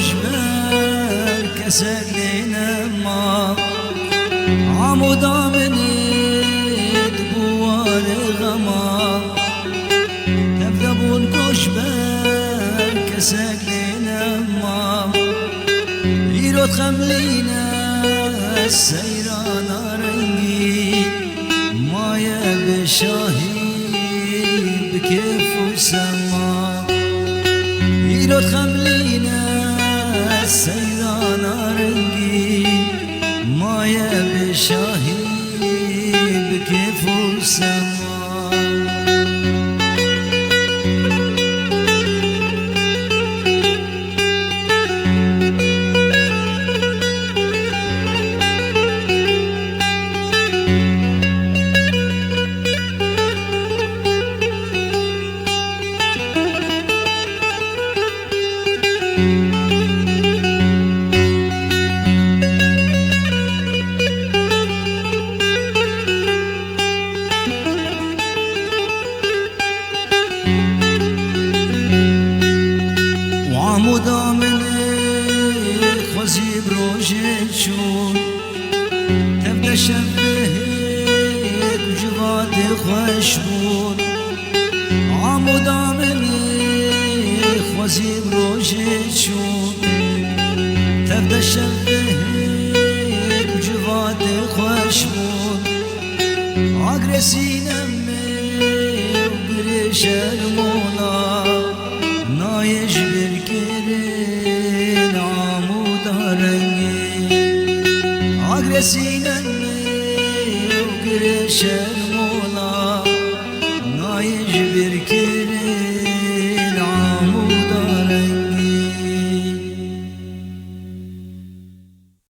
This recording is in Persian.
كشبر كسر لنا ما عمودا من دوار غما تبدبون كشبر كسر لنا ما يرد خملينا السيران رنگی مایه بشاهی بكيف وسما يرد خملينا السيران رنگی مایه بشاهی بكيف وسما عمودا من خوزي بروجه شون تبقى شبهك وجوات خوشبون عمودا من خوزي بروجه شون تبقى شبهك وجوات خوشبون عقرسينا وقريش المولا نايش بركرين عمود رنگي عقرسينا وقريش